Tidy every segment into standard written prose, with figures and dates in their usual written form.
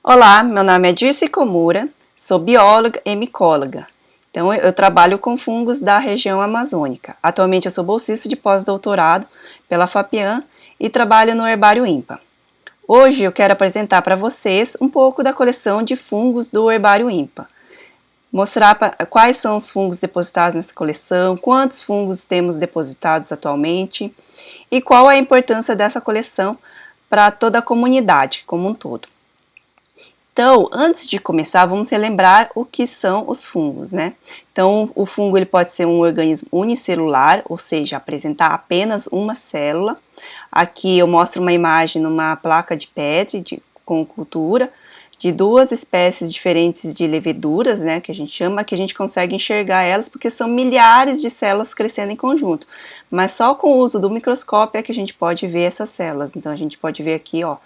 Olá, meu nome é Dirce Komura, sou bióloga e micóloga. Então, eu trabalho com fungos da região amazônica. Atualmente, eu sou bolsista de pós-doutorado pela FAPIAN e trabalho no Herbário INPA. Hoje, eu quero apresentar para vocês um pouco da coleção de fungos do Herbário INPA. Mostrar quais são os fungos depositados nessa coleção, quantos fungos temos depositados atualmente e qual a importância dessa coleção para toda a comunidade como um todo. Então, antes de começar, vamos relembrar o que são os fungos, né? Então, o fungo ele pode ser um organismo unicelular, ou seja, apresentar apenas uma célula. Aqui eu mostro uma imagem numa placa de Petri com cultura de duas espécies diferentes de leveduras, né, que a gente chama, que a gente consegue enxergar elas porque são milhares de células crescendo em conjunto. Mas só com o uso do microscópio é que a gente pode ver essas células. Então, a gente pode ver aqui, ó,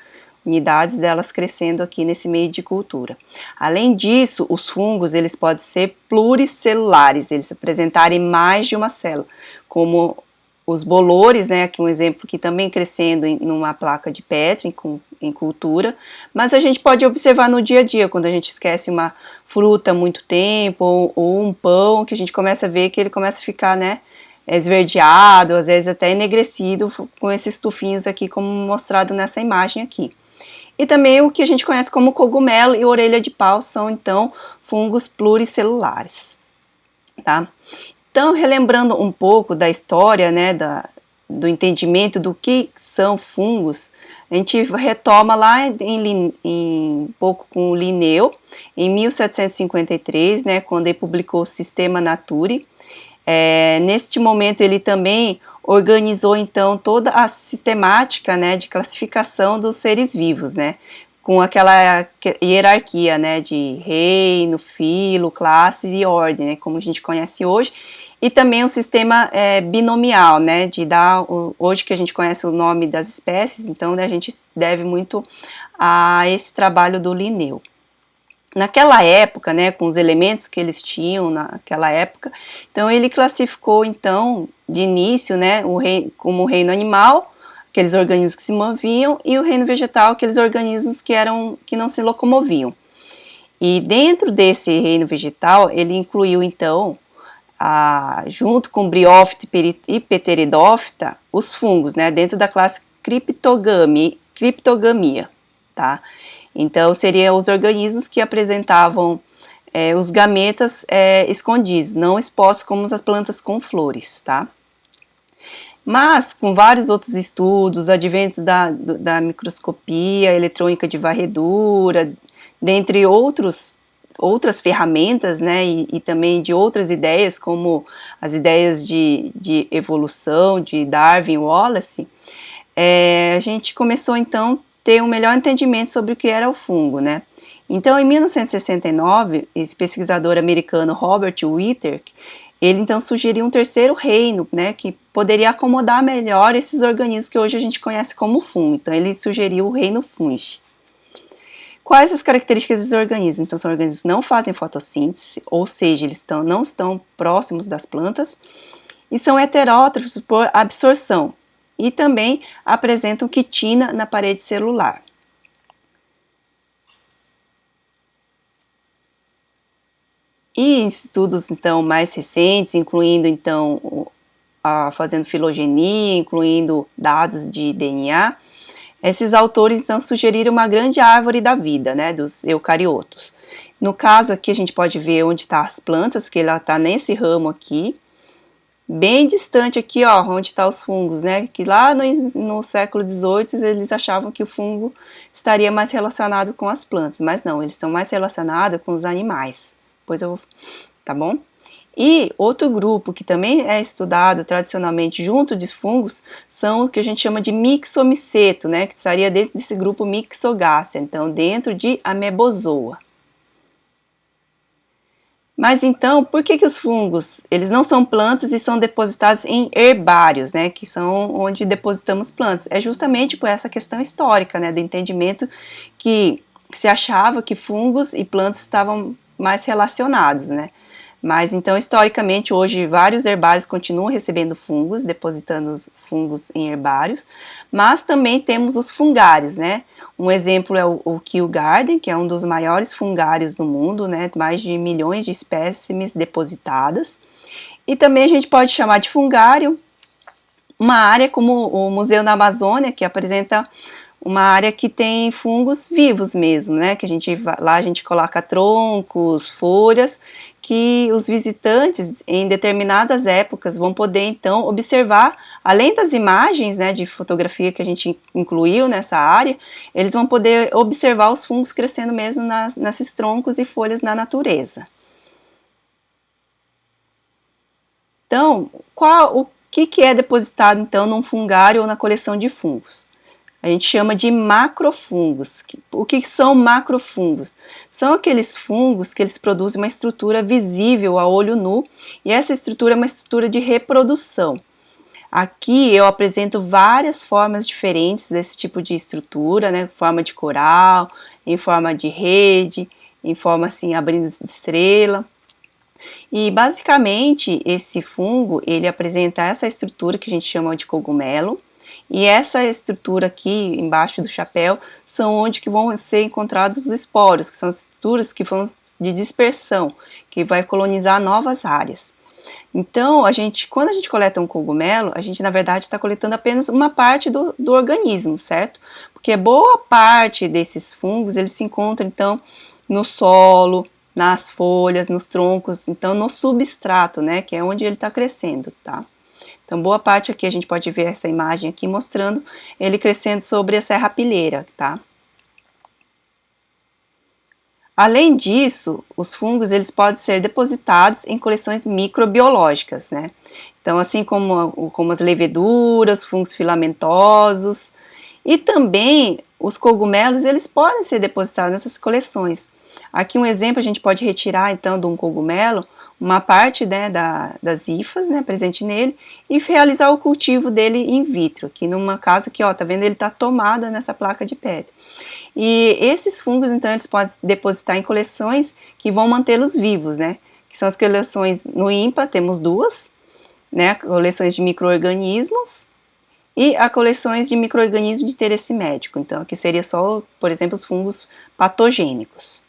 unidades delas crescendo aqui nesse meio de cultura. Além disso, os fungos eles podem ser pluricelulares, eles se apresentarem mais de uma célula, como os bolores, né, aqui um exemplo que também crescendo numa placa de Petri em cultura, mas a gente pode observar no dia a dia, quando a gente esquece uma fruta muito tempo, ou um pão, que a gente começa a ver que ele começa a ficar, né, esverdeado, às vezes até enegrecido, com esses tufinhos aqui, como mostrado nessa imagem aqui. E também o que a gente conhece como cogumelo e orelha de pau são, então, fungos pluricelulares, tá? Então, relembrando um pouco da história, né, do entendimento do que são fungos, a gente retoma lá um pouco com o Linneu, em 1753, né, quando ele publicou o Systema Naturae. Neste momento, ele também organizou, então, toda a sistemática, né, de classificação dos seres vivos, né, com aquela hierarquia, né, de reino, filo, classes e ordem, né, como a gente conhece hoje, e também um sistema binomial, né, de dar, hoje que a gente conhece o nome das espécies, então, né, a gente deve muito a esse trabalho do Linneu. Naquela época, né, com os elementos que eles tinham naquela época, então ele classificou, então, de início, né, como o reino animal, aqueles organismos que se moviam, e o reino vegetal, aqueles organismos que não se locomoviam. E dentro desse reino vegetal, ele incluiu, então, junto com Bryophyta e Pteridophyta, os fungos, né, dentro da classe Cryptogamia, tá? Então, seriam os organismos que apresentavam os gametas escondidos, não expostos como as plantas com flores, tá? Mas, com vários outros estudos, adventos da microscopia eletrônica de varredura, dentre outras ferramentas, né, e também de outras ideias, como as ideias de evolução de Darwin e Wallace, a gente começou, então, ter um melhor entendimento sobre o que era o fungo, né? Então, em 1969, esse pesquisador americano Robert Whittaker, ele então sugeriu um terceiro reino, né, que poderia acomodar melhor esses organismos que hoje a gente conhece como fungo. Então, ele sugeriu o reino fungi. Quais as características desses organismos? Então, são organismos que não fazem fotossíntese, ou seja, eles não estão próximos das plantas, e são heterótrofos por absorção, e também apresentam quitina na parede celular. E em estudos, então, mais recentes, incluindo, então, fazendo filogenia, incluindo dados de DNA, esses autores, então, sugeriram uma grande árvore da vida, né, dos eucariotos. No caso aqui, a gente pode ver onde estão as plantas, que ela está nesse ramo aqui, bem distante aqui, ó, onde estão os fungos, né, que lá no século XVIII eles achavam que o fungo estaria mais relacionado com as plantas, mas não, eles estão mais relacionados com os animais. Depois tá bom? E outro grupo que também é estudado tradicionalmente junto de fungos são o que a gente chama de mixomiceto, né, que estaria dentro desse grupo Mixogácea, então dentro de Amebozoa. Mas então, por que os fungos, eles não são plantas e são depositados em herbários, né, que são onde depositamos plantas? É justamente por essa questão histórica, né, do entendimento que se achava que fungos e plantas estavam mais relacionados, né? Mas então, historicamente, hoje vários herbários continuam recebendo fungos, depositando os fungos em herbários, mas também temos os fungários, né? Um exemplo é o Kew Garden, que é um dos maiores fungários do mundo, né? Mais de milhões de espécimes depositadas. E também a gente pode chamar de fungário uma área como o Museu da Amazônia, que apresenta uma área que tem fungos vivos mesmo, né? Que lá a gente coloca troncos, folhas, que os visitantes em determinadas épocas vão poder então observar, além das imagens, né, de fotografia que a gente incluiu nessa área, eles vão poder observar os fungos crescendo mesmo nesses troncos e folhas na natureza. Então, o que é depositado então num fungário ou na coleção de fungos? A gente chama de macrofungos. O que são macrofungos? São aqueles fungos que eles produzem uma estrutura visível a olho nu, e essa estrutura é uma estrutura de reprodução. Aqui eu apresento várias formas diferentes desse tipo de estrutura, né? Em forma de coral, em forma de rede, em forma assim, abrindo de estrela. E basicamente esse fungo, ele apresenta essa estrutura que a gente chama de cogumelo, e essa estrutura aqui embaixo do chapéu são onde que vão ser encontrados os esporos, que são estruturas que vão de dispersão, que vai colonizar novas áreas. Então, quando a gente coleta um cogumelo, a gente na verdade está coletando apenas uma parte do organismo, certo? Porque boa parte desses fungos, eles se encontram então no solo, nas folhas, nos troncos, então no substrato, né, que é onde ele está crescendo, tá? Então, boa parte aqui a gente pode ver essa imagem aqui mostrando ele crescendo sobre a serrapilheira, tá? Além disso, os fungos eles podem ser depositados em coleções microbiológicas, né? Então, assim como as leveduras, fungos filamentosos e também os cogumelos, eles podem ser depositados nessas coleções. Aqui um exemplo, a gente pode retirar então de um cogumelo uma parte, né, das hifas, né, presente nele, e realizar o cultivo dele in vitro, que numa casa aqui, ó, tá vendo, ele tá tomado nessa placa de pedra. E esses fungos, então, eles podem depositar em coleções que vão mantê-los vivos, né, que são as coleções no INPA, temos duas, né, coleções de micro-organismos, e a coleções de micro-organismos de interesse médico. Então, aqui seria só, por exemplo, os fungos patogênicos.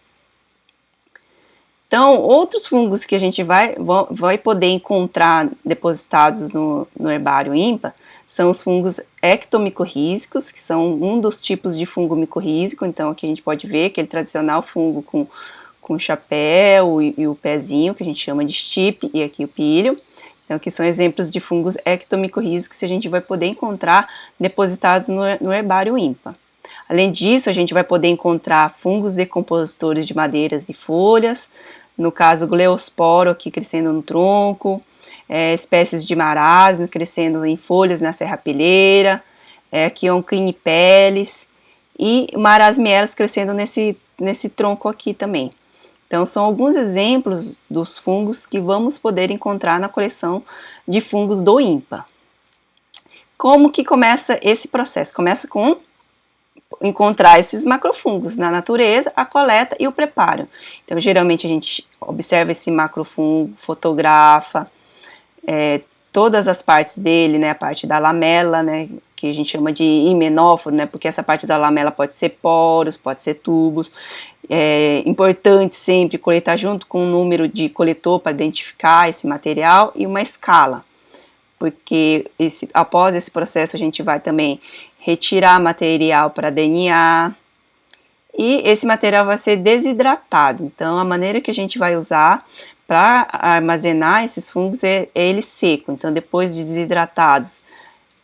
Então, outros fungos que a gente vai poder encontrar depositados no herbário INPA são os fungos ectomicorrízicos, que são um dos tipos de fungo micorrízico. Então, aqui a gente pode ver aquele tradicional fungo com chapéu e o pezinho, que a gente chama de stipe, e aqui o pílio. Então, aqui são exemplos de fungos ectomicorrízicos que a gente vai poder encontrar depositados no herbário INPA. Além disso, a gente vai poder encontrar fungos decompositores de madeiras e folhas, no caso, Gleosporo aqui crescendo no tronco, espécies de marasmo crescendo em folhas na serrapilheira, aqui Onclinipelis e Marasmielas crescendo nesse tronco aqui também. Então, são alguns exemplos dos fungos que vamos poder encontrar na coleção de fungos do INPA. Como que começa esse processo? Começa com encontrar esses macrofungos na natureza, a coleta e o preparo. Então, geralmente a gente observa esse macrofungo, fotografa todas as partes dele, né, a parte da lamela, né, que a gente chama de himenóforo, né, porque essa parte da lamela pode ser poros, pode ser tubos. É importante sempre coletar junto com um número de coletor para identificar esse material e uma escala, porque após esse processo a gente vai também retirar material para DNA, e esse material vai ser desidratado. Então, a maneira que a gente vai usar para armazenar esses fungos é ele seco. Então, depois de desidratados,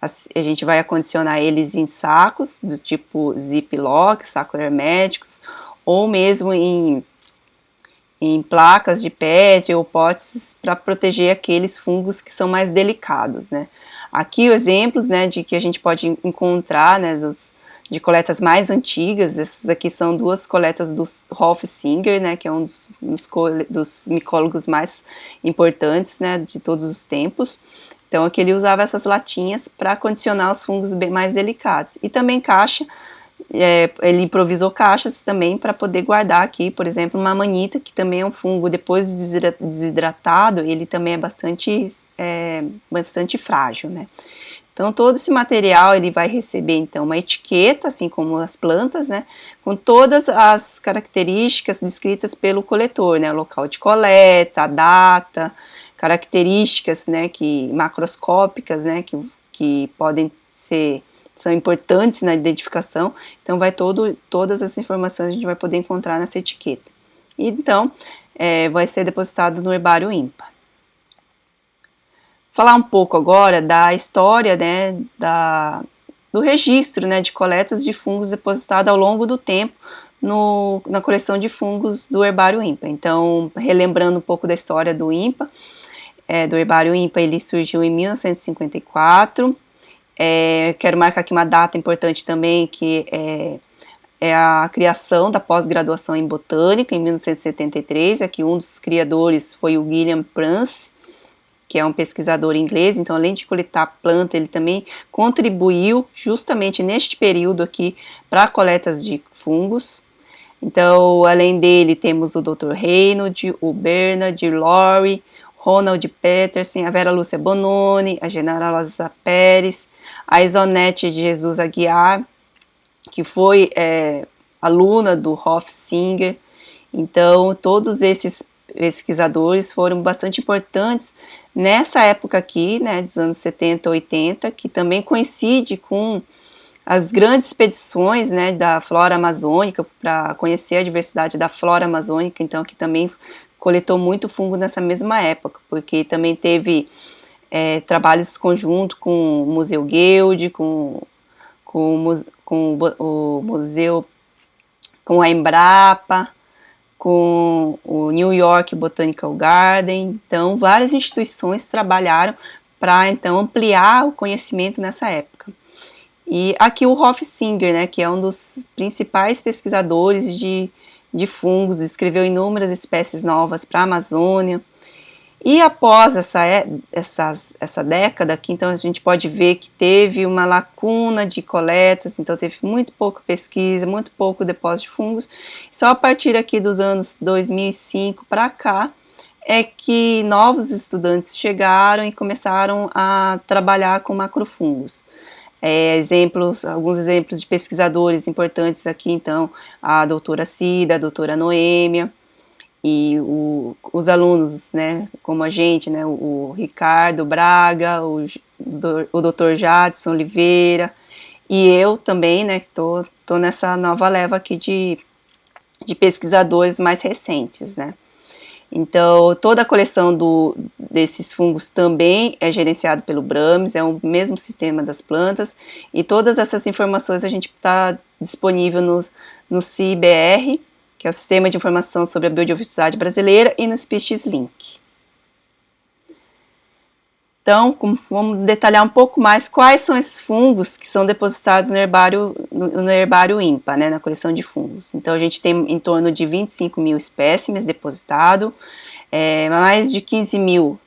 a gente vai acondicionar eles em sacos do tipo Ziploc, sacos herméticos, ou mesmo em placas de PET ou potes para proteger aqueles fungos que são mais delicados, né? Aqui exemplos, né, de que a gente pode encontrar, né, de coletas mais antigas. Essas aqui são duas coletas do Rolf Singer, né, que é um dos micólogos mais importantes, né, de todos os tempos. Então aqui ele usava essas latinhas para condicionar os fungos bem mais delicados. E também caixa ele improvisou caixas também para poder guardar aqui, por exemplo, uma amanita, que também é um fungo, depois de desidratado, ele também é bastante frágil, né? Então, todo esse material ele vai receber, então, uma etiqueta, assim como as plantas, né, com todas as características descritas pelo coletor, né, o local de coleta, a data, características, né, macroscópicas, né, que podem são importantes na identificação. Então, todas as informações a gente vai poder encontrar nessa etiqueta. E, então, vai ser depositado no herbário ímpar. Falar um pouco agora da história, né, do registro, né, de coletas de fungos depositados ao longo do tempo na coleção de fungos do herbário ímpar. Então, relembrando um pouco da história do ímpar, do herbário ímpar, ele surgiu em 1954. Quero marcar aqui uma data importante também, que é a criação da pós-graduação em botânica, em 1973. Aqui um dos criadores foi o William Prance, que é um pesquisador inglês. Então, além de coletar planta, ele também contribuiu justamente neste período aqui para coletas de fungos. Então, além dele, temos o Dr. Reynolds, o Bernard Lowry, Ronald Peterson, a Vera Lúcia Bononi, a Generalosa Pérez, a Isonete de Jesus Aguiar, que foi aluna do Hofsinger. Então, todos esses pesquisadores foram bastante importantes nessa época aqui, né, dos anos 70, 80, que também coincide com as grandes expedições, né, da flora amazônica, para conhecer a diversidade da flora amazônica. Então, que também coletou muito fungo nessa mesma época, porque também teve trabalhos conjuntos com o Museu Guild, com o museu, com a Embrapa, com o New York Botanical Garden. Então, várias instituições trabalharam para, então, ampliar o conhecimento nessa época. E aqui o Hofsinger, né, que é um dos principais pesquisadores de fungos, escreveu inúmeras espécies novas para a Amazônia. E após essa década aqui, então a gente pode ver que teve uma lacuna de coletas, então teve muito pouca pesquisa, muito pouco depósito de fungos. Só a partir aqui dos anos 2005 para cá é que novos estudantes chegaram e começaram a trabalhar com macrofungos. Alguns exemplos de pesquisadores importantes aqui, então, a doutora Cida, a doutora Noêmia, e os alunos, né, como a gente, né, o Ricardo Braga, o Dr. Jadson Oliveira, e eu também, né, que tô nessa nova leva aqui de pesquisadores mais recentes, né. Então, toda a coleção desses fungos também é gerenciada pelo BRAMES, é o mesmo sistema das plantas, e todas essas informações a gente está disponível no CIBR, que é o Sistema de Informação sobre a Biodiversidade Brasileira, e no Species Link. Então, vamos detalhar um pouco mais quais são esses fungos que são depositados no herbário ímpar, né, na coleção de fungos. Então, a gente tem em torno de 25 mil espécimes depositados, mais de 15 mil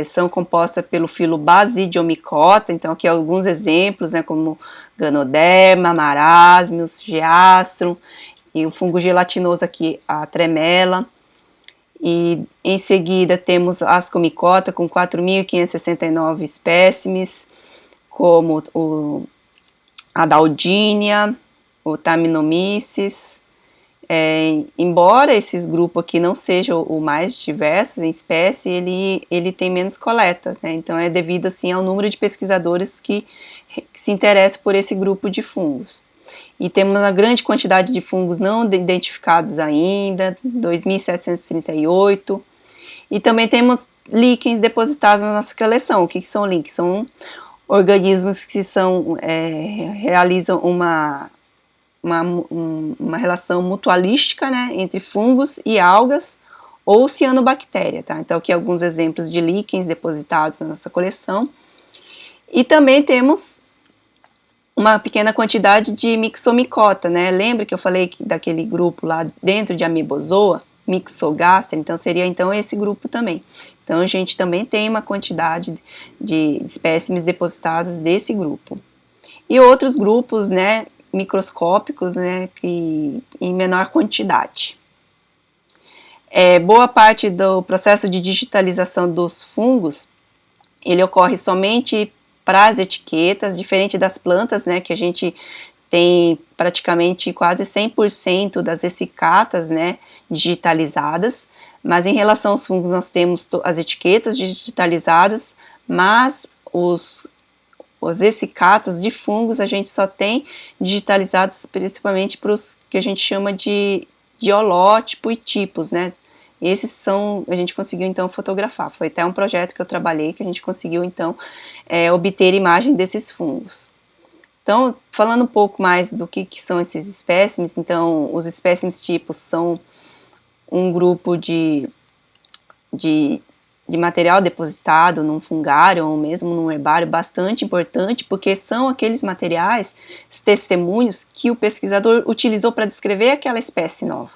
são compostas pelo filo Basidiomycota. Então, aqui alguns exemplos, né, como Ganoderma, Marasmius, Geastrum, e o fungo gelatinoso aqui, a Tremella. E em seguida temos a Ascomycota com 4.569 espécimes, como a Daudinia, o Taminomyces. Embora esses grupos aqui não sejam o mais diversos em espécie, ele tem menos coleta, né? Então é devido assim ao número de pesquisadores que se interessam por esse grupo de fungos. E temos uma grande quantidade de fungos não identificados ainda, 2.738. E também temos líquens depositados na nossa coleção. O que são líquens? São organismos que realizam uma relação mutualística, né, entre fungos e algas ou cianobactéria, tá? Então, aqui alguns exemplos de líquens depositados na nossa coleção. E também temos uma pequena quantidade de Myxomycota, né? Lembra que eu falei daquele grupo lá dentro de Amebozoa, Myxogaster? Então seria esse grupo também. Então a gente também tem uma quantidade de espécimes depositados desse grupo. E outros grupos, né, microscópicos, né, que em menor quantidade. Boa parte do processo de digitalização dos fungos, ele ocorre somente para as etiquetas, diferente das plantas, né, que a gente tem praticamente quase 100% das essicatas, né, digitalizadas, mas em relação aos fungos nós temos as etiquetas digitalizadas, mas os essicatas de fungos a gente só tem digitalizados principalmente para os que a gente chama de holótipo e tipos, né? Esses são, a gente conseguiu então fotografar. Foi até um projeto que eu trabalhei que a gente conseguiu então obter imagem desses fungos. Então, falando um pouco mais do que são esses espécimes, então os espécimes tipos são um grupo de material depositado num fungário ou mesmo num herbário bastante importante, porque são aqueles materiais, testemunhos que o pesquisador utilizou para descrever aquela espécie nova.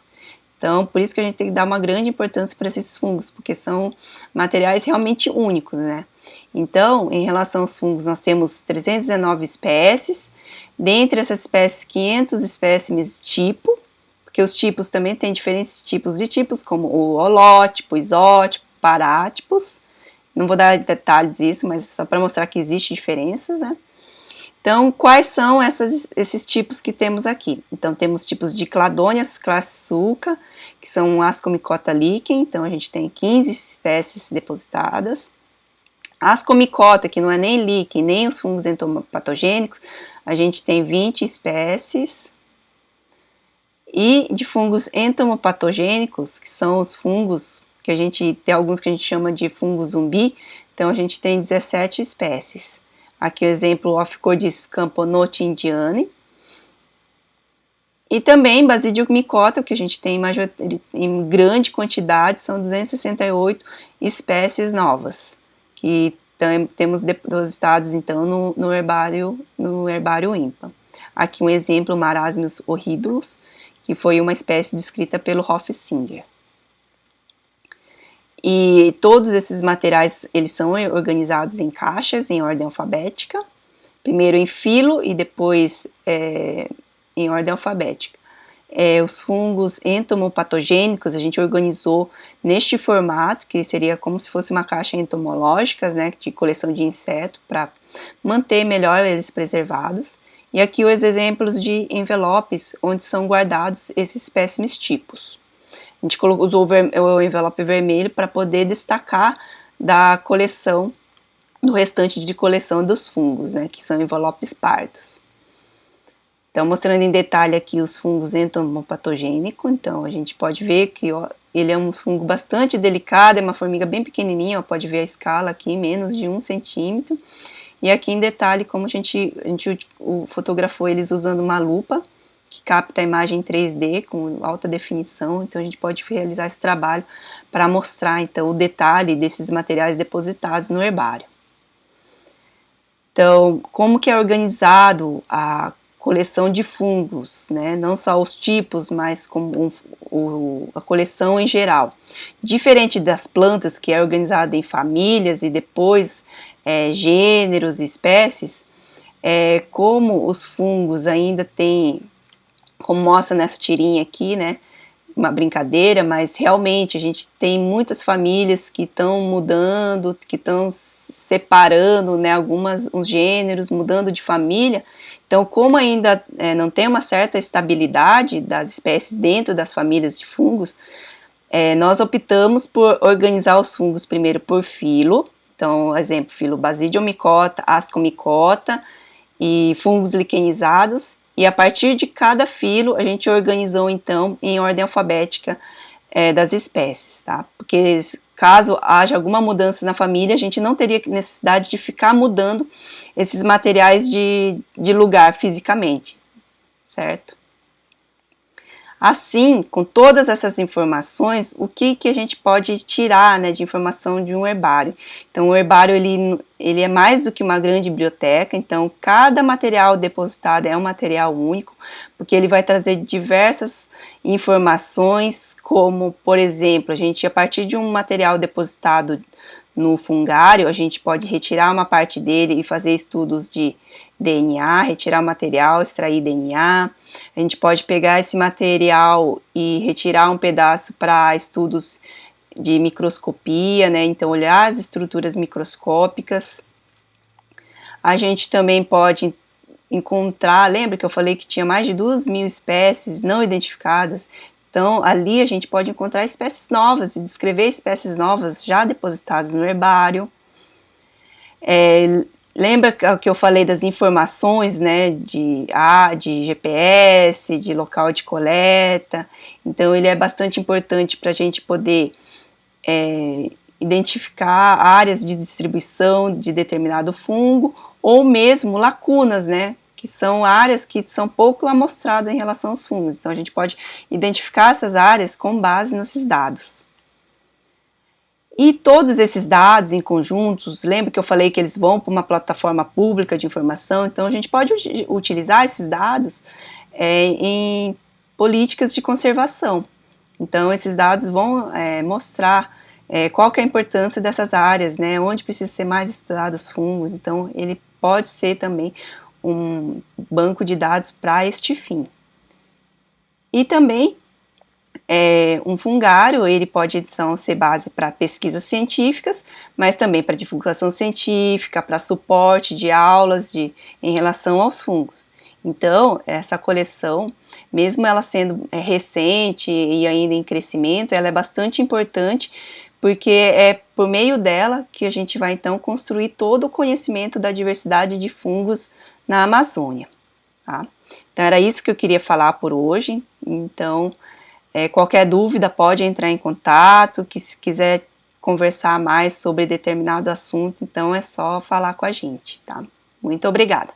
Então, por isso que a gente tem que dar uma grande importância para esses fungos, porque são materiais realmente únicos, né? Então, em relação aos fungos, nós temos 319 espécies, dentre essas espécies, 500 espécimes tipo, porque os tipos também têm diferentes tipos de tipos, como o holótipo, isótipo, parátipos. Não vou dar detalhes disso, mas só para mostrar que existem diferenças, né? Então, quais são esses tipos que temos aqui? Então, temos tipos de cladônias classe Sulca, que são Ascomycota lichen, então a gente tem 15 espécies depositadas. Ascomycota, que não é nem lichen, nem os fungos entomopatogênicos, a gente tem 20 espécies. E de fungos entomopatogênicos, que são os fungos que a gente tem alguns que a gente chama de fungo zumbi, então a gente tem 17 espécies. Aqui o exemplo Ophicordis camponoti indiane. E também Basidiomycota, que a gente tem em grande quantidade, são 268 espécies novas, que temos depositados então no herbário INPA. Aqui um exemplo, Marasmius horridulus, que foi uma espécie descrita pelo Hofsinger. E todos esses materiais, eles são organizados em caixas, em ordem alfabética, primeiro em filo e depois em ordem alfabética. Os fungos entomopatogênicos a gente organizou neste formato, que seria como se fosse uma caixa entomológica, né, de coleção de insetos, para manter melhor eles preservados. E aqui os exemplos de envelopes, onde são guardados esses espécimes tipos. A gente usou o envelope vermelho para poder destacar da coleção, do restante de coleção dos fungos, né, que são envelopes pardos. Então, mostrando em detalhe aqui os fungos entomopatogênicos, então a gente pode ver que ele é um fungo bastante delicado, é uma formiga bem pequenininha, pode ver a escala aqui, menos de 1 centímetro. E aqui em detalhe como a gente fotografou eles usando uma lupa, que capta a imagem em 3D com alta definição, então a gente pode realizar esse trabalho para mostrar então o detalhe desses materiais depositados no herbário. Então, como que é organizado a coleção de fungos, né? Não só os tipos, mas como a coleção em geral. Diferente das plantas, que é organizada em famílias e depois gêneros e espécies, como os fungos ainda têm, como mostra nessa tirinha aqui, né? Uma brincadeira, mas realmente a gente tem muitas famílias que estão mudando, que estão separando, né, uns gêneros, mudando de família. Então, como ainda não tem uma certa estabilidade das espécies dentro das famílias de fungos, nós optamos por organizar os fungos primeiro por filo. Então, exemplo, filo Basidiomycota, Ascomycota e fungos lichenizados. E a partir de cada filo, a gente organizou, então, em ordem alfabética das espécies, tá? Porque caso haja alguma mudança na família, a gente não teria necessidade de ficar mudando esses materiais de lugar fisicamente, certo? Assim, com todas essas informações, o que a gente pode tirar, né, de informação de um herbário? Então, o herbário ele é mais do que uma grande biblioteca, então cada material depositado é um material único, porque ele vai trazer diversas informações, como, por exemplo, a partir de um material depositado no fungário, a gente pode retirar uma parte dele e fazer estudos de DNA, retirar o material, extrair DNA. A gente pode pegar esse material e retirar um pedaço para estudos de microscopia, né? Então, olhar as estruturas microscópicas. A gente também pode encontrar, lembra que eu falei que tinha mais de 2.000 espécies não identificadas? Então, ali a gente pode encontrar espécies novas e descrever espécies novas já depositadas no herbário. Lembra que eu falei das informações, né, de GPS, de local de coleta? Então, ele é bastante importante para a gente poder identificar áreas de distribuição de determinado fungo, ou mesmo lacunas, né, que são áreas que são pouco amostradas em relação aos fungos. Então, a gente pode identificar essas áreas com base nesses dados. E todos esses dados em conjuntos, lembra que eu falei que eles vão para uma plataforma pública de informação? Então, a gente pode utilizar esses dados em políticas de conservação. Então, esses dados vão mostrar qual que é a importância dessas áreas, né? Onde precisa ser mais estudados os fungos. Então, ele pode ser também um banco de dados para este fim. E também um fungário, ele pode então ser base para pesquisas científicas, mas também para divulgação científica, para suporte de aulas em relação aos fungos. Então, essa coleção, mesmo ela sendo recente e ainda em crescimento, ela é bastante importante, porque é por meio dela que a gente vai então construir todo o conhecimento da diversidade de fungos na Amazônia. Tá? Então, era isso que eu queria falar por hoje. Então, qualquer dúvida pode entrar em contato, que se quiser conversar mais sobre determinado assunto, então é só falar com a gente, tá? Muito obrigada!